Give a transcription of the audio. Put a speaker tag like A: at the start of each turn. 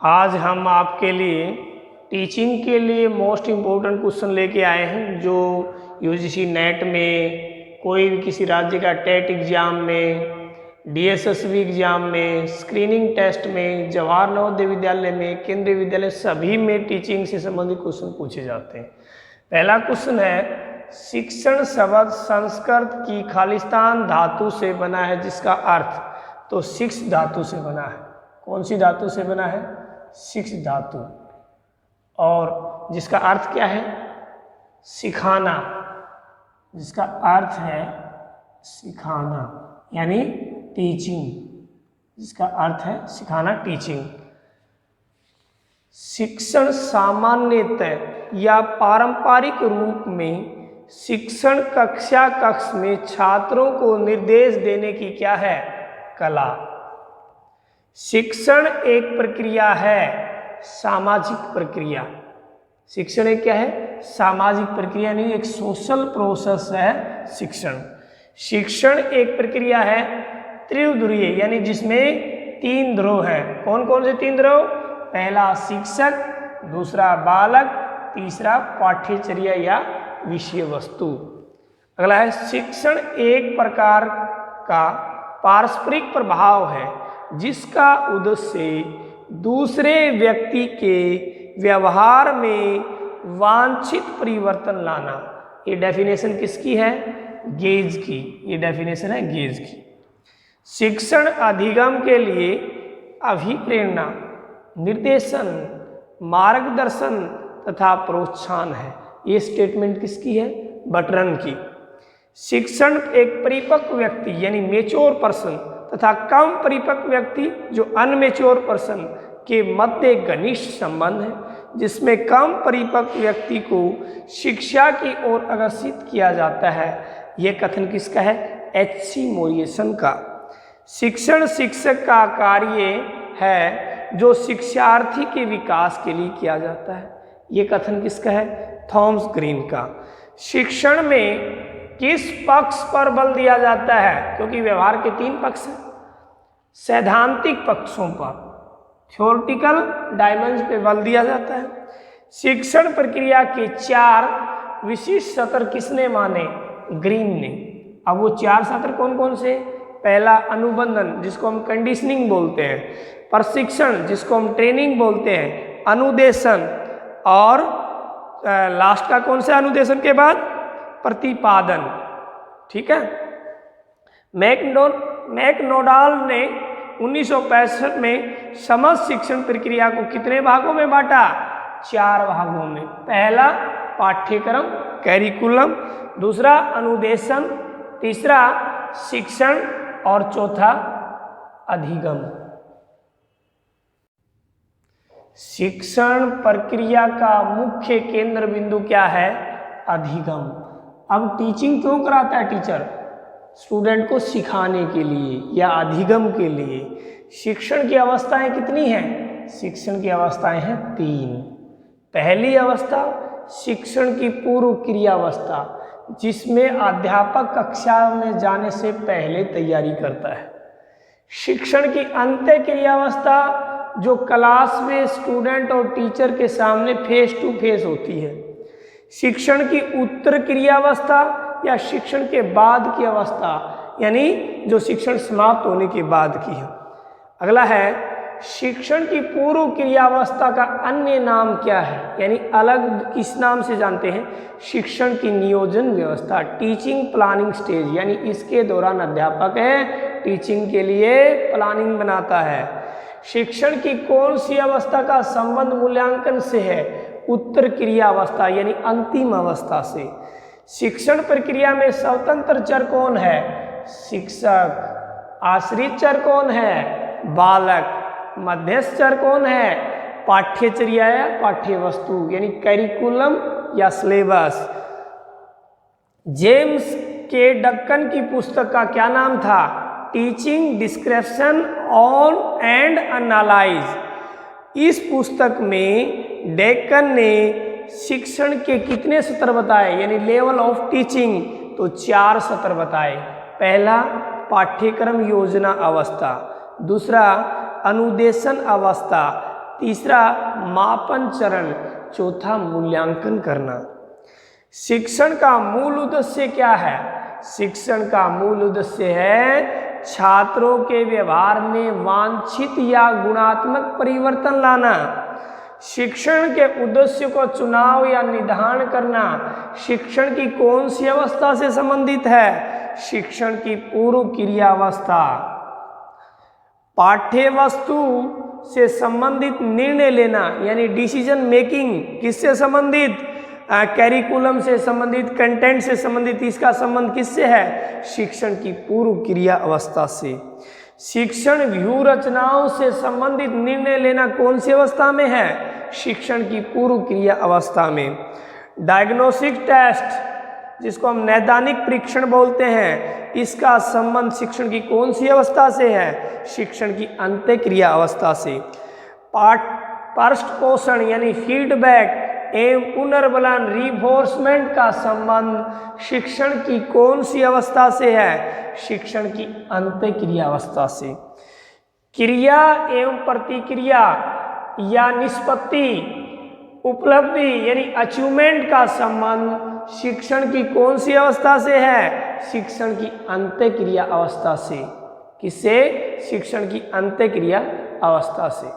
A: आज हम आपके लिए टीचिंग के लिए मोस्ट इम्पोर्टेंट क्वेश्चन लेके आए हैं जो यूजीसी नेट में, कोई भी किसी राज्य का टेट एग्ज़ाम में, डीएसएसबी एग्ज़ाम में, स्क्रीनिंग टेस्ट में, जवाहर नवोदय विद्यालय में, केंद्रीय विद्यालय सभी में टीचिंग से संबंधित क्वेश्चन पूछे जाते हैं। पहला क्वेश्चन है, शिक्षण शब्द संस्कृत की खालिस्तान धातु से बना है जिसका अर्थ, तो शिक्ष धातु से बना है। कौन सी धातु से बना है? शिक्ष धातु। और जिसका अर्थ क्या है? सिखाना। जिसका अर्थ है सिखाना यानी टीचिंग। जिसका अर्थ है सिखाना, टीचिंग। शिक्षण सामान्यतः या पारंपरिक रूप में शिक्षण कक्ष में छात्रों को निर्देश देने की क्या है? कला। शिक्षण एक प्रक्रिया है, सामाजिक प्रक्रिया। शिक्षण एक क्या है? सामाजिक प्रक्रिया, नहीं एक सोशल प्रोसेस है शिक्षण। शिक्षण एक प्रक्रिया है त्रिध्रुवीय, यानी जिसमें 3 ध्रुव है। कौन कौन से 3 ध्रुव? पहला शिक्षक, दूसरा बालक, तीसरा पाठ्यचर्या या विषय वस्तु। अगला है, शिक्षण एक प्रकार का पारस्परिक प्रभाव है जिसका उद्देश्य दूसरे व्यक्ति के व्यवहार में वांछित परिवर्तन लाना। ये डेफिनेशन किसकी है? गेज की। ये डेफिनेशन है गेज की। शिक्षण अधिगम के लिए अभिप्रेरणा, निर्देशन, मार्गदर्शन तथा प्रोत्साहन है। ये स्टेटमेंट किसकी है? बटरन की। शिक्षण एक परिपक्व व्यक्ति यानी मेच्योर पर्सन तथा कम परिपक्व व्यक्ति जो अनमेच्योर पर्सन के मध्य घनिष्ठ संबंध है, जिसमें कम परिपक्व व्यक्ति को शिक्षा की ओर आकर्षित किया जाता है। यह कथन किसका है? एच.सी. मोरियसन का। शिक्षण शिक्षक का कार्य है जो शिक्षार्थी के विकास के लिए किया जाता है। यह कथन किसका है? थॉमस ग्रीन का। शिक्षण में किस पक्ष पर बल दिया जाता है? क्योंकि व्यवहार के 3 पक्ष हैं। सैद्धांतिक पक्षों पर, थ्योरेटिकल डायमेंशन पे बल दिया जाता है। शिक्षण प्रक्रिया के 4 विशिष्ट सत्र किसने माने? ग्रीन ने। अब वो 4 सत्र कौन कौन से? पहला अनुबंधन, जिसको हम कंडीशनिंग बोलते हैं, प्रशिक्षण जिसको हम ट्रेनिंग बोलते हैं, अनुदेशन, और लास्ट का कौन सा अनुदेशन के बाद? प्रतिपादन। ठीक है। मैकडोनाल्ड ने 1965 में समस्त शिक्षण प्रक्रिया को कितने भागों में बांटा? 4 भागों में। पहला पाठ्यक्रम, कैरिकुलम, दूसरा अनुदेशन, तीसरा शिक्षण और चौथा अधिगम। शिक्षण प्रक्रिया का मुख्य केंद्र बिंदु क्या है? अधिगम। अब टीचिंग क्यों कराता है टीचर? स्टूडेंट को सिखाने के लिए या अधिगम के लिए। शिक्षण की अवस्थाएं कितनी हैं? शिक्षण की अवस्थाएं हैं 3। पहली अवस्था शिक्षण की पूर्व क्रियावस्था, जिसमें अध्यापक कक्षा में जाने से पहले तैयारी करता है। शिक्षण की अंत्य क्रियावस्था, जो क्लास में स्टूडेंट और टीचर के सामने फेस टू फेस होती है। शिक्षण की उत्तर क्रियावस्था या शिक्षण के बाद की अवस्था, यानी जो शिक्षण समाप्त होने के बाद की है। अगला है, शिक्षण की पूर्व क्रियावस्था का अन्य नाम क्या है? यानी अलग किस नाम से जानते हैं? शिक्षण की नियोजन व्यवस्था, टीचिंग प्लानिंग स्टेज। यानी इसके दौरान अध्यापक है टीचिंग के लिए प्लानिंग बनाता है। शिक्षण की कौन सी अवस्था का संबंध मूल्यांकन से है? उत्तर क्रियावस्था यानी अंतिम अवस्था से। शिक्षण प्रक्रिया में स्वतंत्र चर कौन है? शिक्षक। आश्रित चर कौन है? बालक। मध्यस्थ चर कौन है? पाठ्यचर्या या पाठ्य वस्तु यानी कैरिकुलम या सिलेबस। जेम्स के डक्कन की पुस्तक का क्या नाम था? Teaching description on and analyse. इस पुस्तक में डेक्कन ने शिक्षण के कितने सत्र बताए, यानी लेवल ऑफ टीचिंग? तो 4 सत्र बताए। पहला पाठ्यक्रम योजना अवस्था, दूसरा अनुदेशन अवस्था, तीसरा मापन चरण, चौथा मूल्यांकन करना। शिक्षण का मूल उद्देश्य क्या है? शिक्षण का मूल उद्देश्य है छात्रों के व्यवहार में वांछित या गुणात्मक परिवर्तन लाना। शिक्षण के उद्देश्य को चुनाव या निर्धारण करना। शिक्षण की कौन सी अवस्था से संबंधित है? शिक्षण की पूर्व क्रियावस्था। पाठ्य वस्तु से संबंधित निर्णय लेना यानी डिसीजन मेकिंग, किससे संबंधित? कैरिकुलम से संबंधित, कंटेंट से संबंधित। इसका संबंध किससे है? शिक्षण की पूर्व क्रिया अवस्था से। शिक्षण व्यूह रचनाओं से संबंधित निर्णय लेना कौन सी अवस्था में है? शिक्षण की पूर्व क्रिया अवस्था में। डायग्नोस्टिक टेस्ट, जिसको हम नैदानिक परीक्षण बोलते हैं, इसका संबंध शिक्षण की कौन सी अवस्था से है? शिक्षण की अंत्य क्रिया अवस्था से। पृष्ठपोषण यानी फीडबैक एवं पुनर्बलन रिफोर्समेंट का संबंध शिक्षण की कौन सी अवस्था से है? शिक्षण की अंत्य क्रिया अवस्था से। क्रिया एवं प्रतिक्रिया या निष्पत्ति, उपलब्धि यानी अचीवमेंट का संबंध शिक्षण की कौन सी अवस्था से है? शिक्षण की अंत्य क्रिया अवस्था से। किससे? शिक्षण की अंत्य क्रिया अवस्था से।